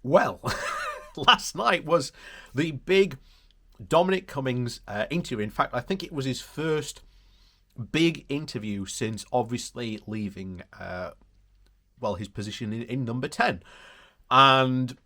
Well, last night was the big Dominic Cummings interview. In fact, I think it was his first big interview since obviously leaving, his position in number 10. And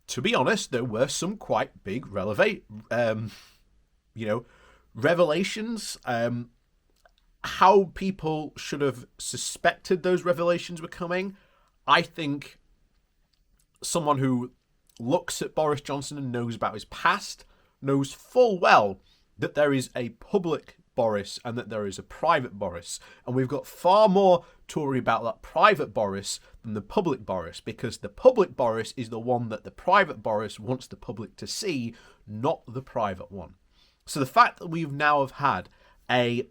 to be honest, there were some quite big revelations. How people should have suspected those revelations were coming. I think someone who looks at Boris Johnson and knows about his past knows full well that there is a public Boris and that there is a private Boris. And we've got far more to worry about that private Boris than the public Boris, because the public Boris is the one that the private Boris wants the public to see, not the private one. So the fact that we've now have had a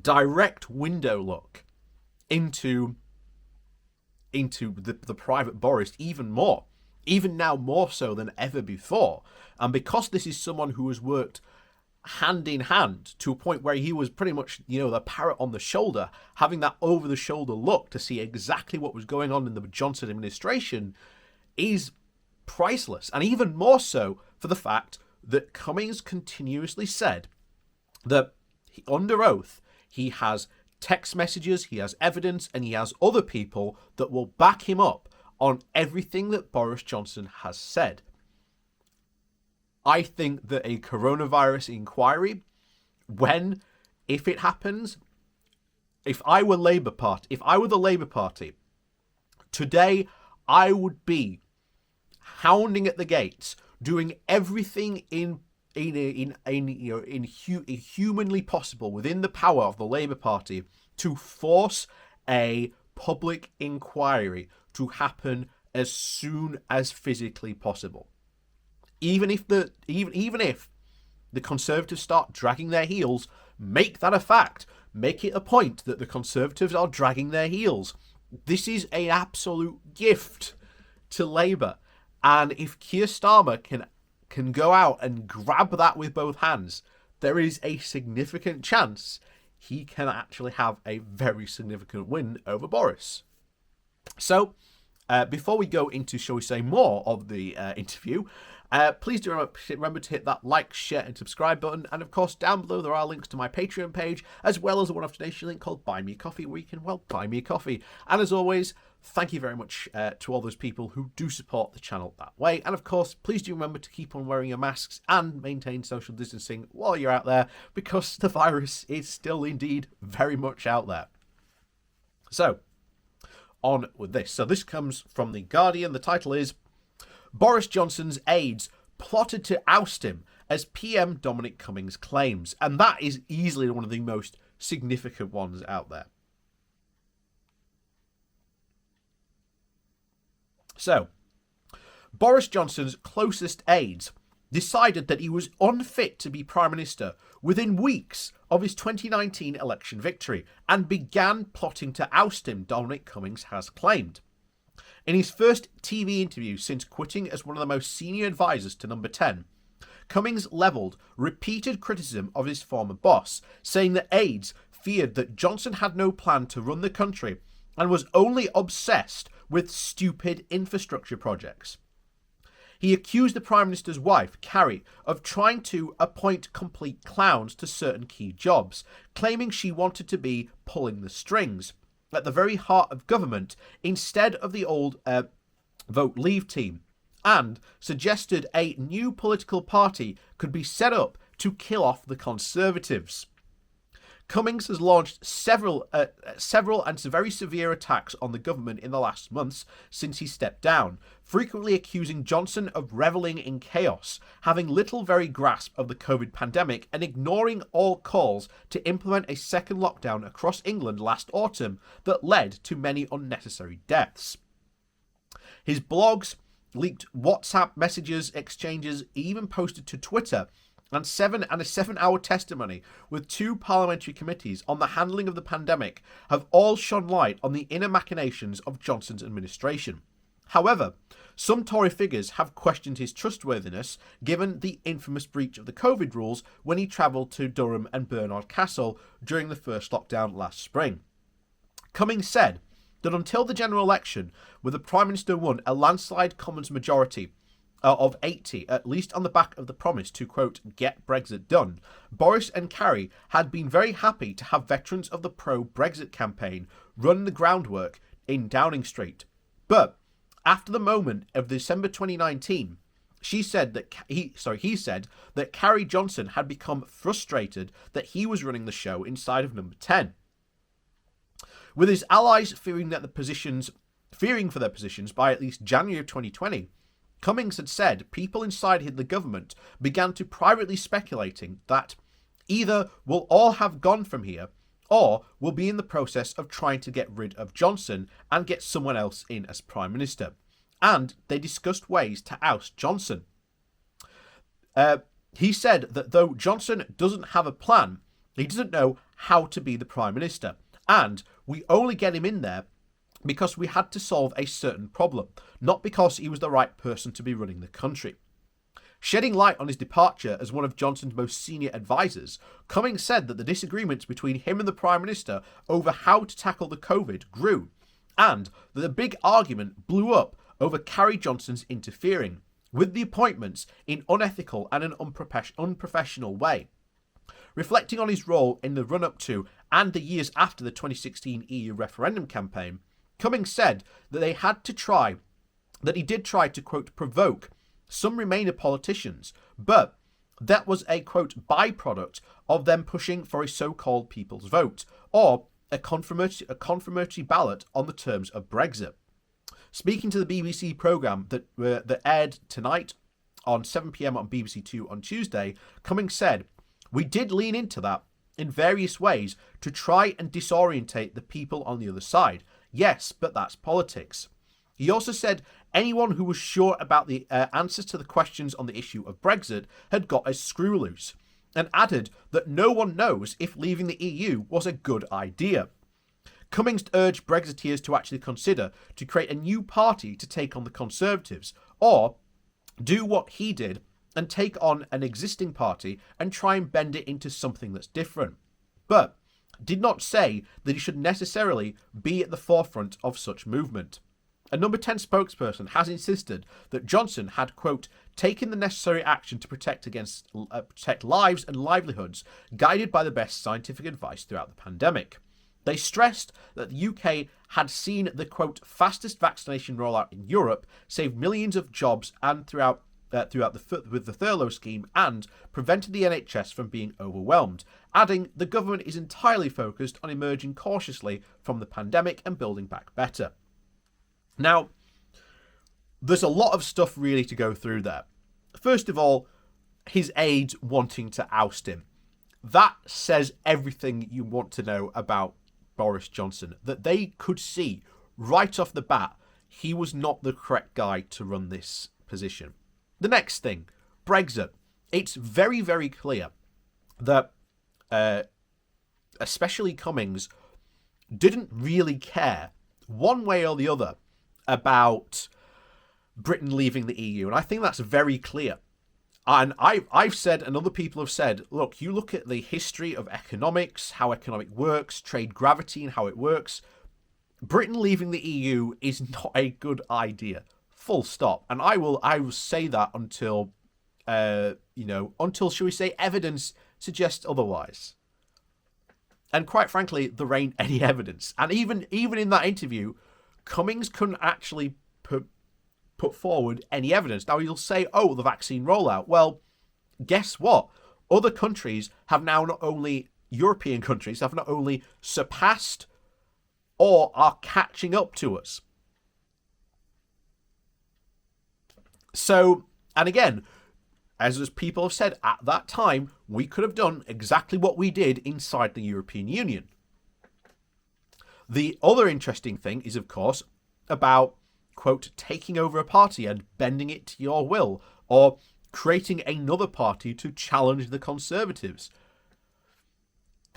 direct window look into the private Boris even now more so than ever before. And because this is someone who has worked hand in hand to a point where he was pretty much, the parrot on the shoulder, having that over the shoulder look to see exactly what was going on in the Johnson administration is priceless. And even more so for the fact that Cummings continuously said that under oath, he has text messages, he has evidence, and he has other people that will back him up on everything that Boris Johnson has said. I think that a coronavirus inquiry, if it happens, if I were the Labour Party, today I would be hounding at the gates, doing everything humanly possible within the power of the Labour Party to force a public inquiry to happen as soon as physically possible. Even if the Conservatives start dragging their heels, make that a fact. Make it a point that the Conservatives are dragging their heels. This is an absolute gift to Labour. And if Keir Starmer can go out and grab that with both hands, there is a significant chance he can actually have a very significant win over Boris. So, before we go into, shall we say, more of the interview, please do remember to hit that like, share, and subscribe button. And of course, down below there are links to my Patreon page, as well as a one-off donation link called Buy Me a Coffee, where you can, buy me a coffee. And as always, thank you very much to all those people who do support the channel that way. And of course, please do remember to keep on wearing your masks and maintain social distancing while you're out there, because the virus is still indeed very much out there. So, on with this. So this comes from The Guardian. The title is Boris Johnson's aides plotted to oust him, as PM Dominic Cummings claims. And that is easily one of the most significant ones out there. So, Boris Johnson's closest aides decided that he was unfit to be Prime Minister within weeks of his 2019 election victory and began plotting to oust him, Dominic Cummings has claimed. In his first TV interview since quitting as one of the most senior advisors to Number 10, Cummings levelled repeated criticism of his former boss, saying that aides feared that Johnson had no plan to run the country and was only obsessed with stupid infrastructure projects. He accused the Prime Minister's wife, Carrie, of trying to appoint complete clowns to certain key jobs, claiming she wanted to be pulling the strings at the very heart of government instead of the old Vote Leave team, and suggested a new political party could be set up to kill off the Conservatives. Cummings has launched several and very severe attacks on the government in the last months since he stepped down, frequently accusing Johnson of reveling in chaos, having little very grasp of the COVID pandemic, and ignoring all calls to implement a second lockdown across England last autumn that led to many unnecessary deaths. His blogs, leaked WhatsApp messages, exchanges, even posted to Twitter, and a 7-hour testimony with 2 parliamentary committees on the handling of the pandemic have all shone light on the inner machinations of Johnson's administration. However, some Tory figures have questioned his trustworthiness given the infamous breach of the COVID rules when he travelled to Durham and Bernard Castle during the first lockdown last spring. Cummings said, that until the general election, where the Prime Minister won a landslide Commons majority of 80, at least on the back of the promise to, quote, get Brexit done, Boris and Carrie had been very happy to have veterans of the pro-Brexit campaign run the groundwork in Downing Street. But after the moment of December 2019, he said that Carrie Johnson had become frustrated that he was running the show inside of Number 10. With his allies fearing for their positions by at least January of 2020, Cummings had said people inside the government began to privately speculating that either we'll all have gone from here or we'll be in the process of trying to get rid of Johnson and get someone else in as Prime Minister. And they discussed ways to oust Johnson. He said that though Johnson doesn't have a plan, he doesn't know how to be the Prime Minister. And we only get him in there because we had to solve a certain problem, not because he was the right person to be running the country. Shedding light on his departure as one of Johnson's most senior advisors, Cummings said that the disagreements between him and the Prime Minister over how to tackle the COVID grew, and that the big argument blew up over Carrie Johnson's interfering with the appointments in unethical and an unprofessional way. Reflecting on his role in the run-up to and the years after the 2016 EU referendum campaign, Cummings said that he did try to, quote, provoke some Remainer politicians, but that was a, quote, byproduct of them pushing for a so-called people's vote, or a confirmatory ballot on the terms of Brexit. Speaking to the BBC programme that aired tonight on 7 p.m. on BBC Two on Tuesday, Cummings said, "We did lean into that in various ways to try and disorientate the people on the other side. Yes, but that's politics." He also said anyone who was sure about the answers to the questions on the issue of Brexit had got a screw loose, and added that no one knows if leaving the EU was a good idea. Cummings urged Brexiteers to actually consider to create a new party to take on the Conservatives, or do what he did and take on an existing party and try and bend it into something that's different, but did not say that he should necessarily be at the forefront of such movement. A Number 10 spokesperson has insisted that Johnson had, quote, taken the necessary action to protect lives and livelihoods, guided by the best scientific advice throughout the pandemic. They stressed that the UK had seen the, quote, fastest vaccination rollout in Europe, saved millions of jobs and with the furlough scheme, and prevented the NHS from being overwhelmed, adding the government is entirely focused on emerging cautiously from the pandemic and building back better. Now, there's a lot of stuff really to go through there. First of all, his aides wanting to oust him. That says everything you want to know about Boris Johnson, that they could see right off the bat he was not the correct guy to run this position. The next thing, Brexit. It's very, very clear that especially Cummings didn't really care one way or the other about Britain leaving the EU. And I think that's very clear. And I've said, and other people have said, look, you look at the history of economics, how economic works, trade gravity and how it works. Britain leaving the EU is not a good idea. Full stop. And I will say that until, shall we say, evidence suggests otherwise. And quite frankly, there ain't any evidence. And even in that interview, Cummings couldn't actually put forward any evidence. Now you'll say, oh, the vaccine rollout. Well, guess what? Other countries have now European countries have not only surpassed or are catching up to us. So, and again, as people have said, at that time, we could have done exactly what we did inside the European Union. The other interesting thing is, of course, about, quote, taking over a party and bending it to your will, or creating another party to challenge the Conservatives.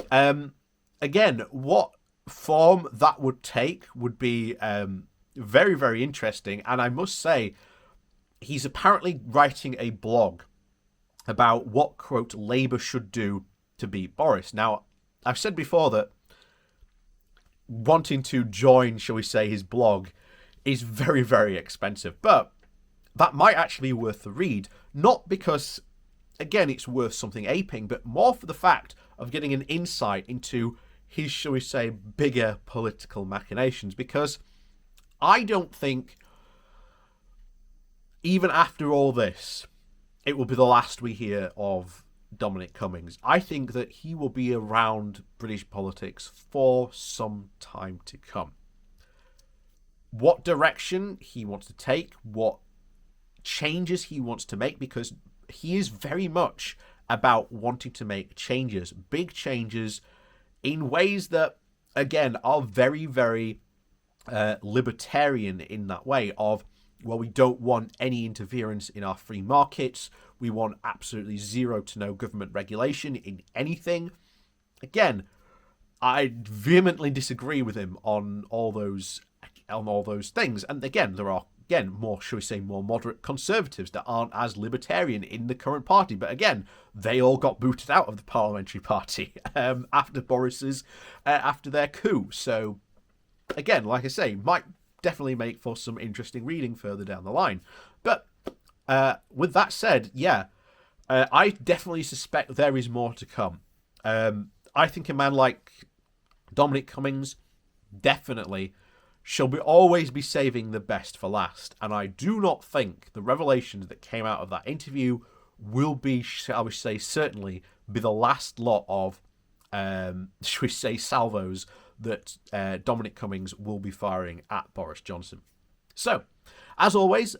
Again, what form that would take would be very, very interesting. And I must say, he's apparently writing a blog about what, quote, Labour should do to beat Boris. Now, I've said before that wanting to join, shall we say, his blog is very, very expensive. But that might actually be worth the read. Not because, again, it's worth something aping, but more for the fact of getting an insight into his, shall we say, bigger political machinations. Because I don't think, even after all this, it will be the last we hear of Dominic Cummings. I think that he will be around British politics for some time to come. What direction he wants to take, what changes he wants to make, because he is very much about wanting to make changes, big changes, in ways that, again, are very, very libertarian in that way of, well, we don't want any interference in our free markets. We want absolutely zero to no government regulation in anything. Again, I vehemently disagree with him on all those things. And again, there are more, shall we say, more moderate conservatives that aren't as libertarian in the current party. But again, they all got booted out of the parliamentary party after their coup. So again, like I say, might definitely make for some interesting reading further down the line. But with that said, I definitely suspect there is more to come. I think a man like Dominic Cummings definitely shall always be saving the best for last. And I do not think the revelations that came out of that interview will be, shall we say, certainly be the last lot of, shall we say, salvos that Dominic Cummings will be firing at Boris Johnson. So, as always,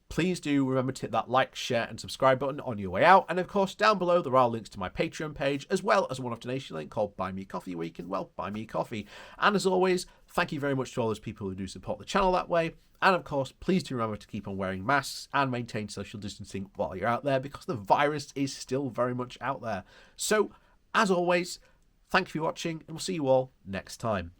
please do remember to hit that like, share, and subscribe button on your way out. And of course, down below, there are links to my Patreon page, as well as a one-off donation link called Buy Me Coffee, where you can, well, buy me coffee. And as always, thank you very much to all those people who do support the channel that way. And of course, please do remember to keep on wearing masks and maintain social distancing while you're out there, because the virus is still very much out there. So, as always, thank you for watching, and we'll see you all next time.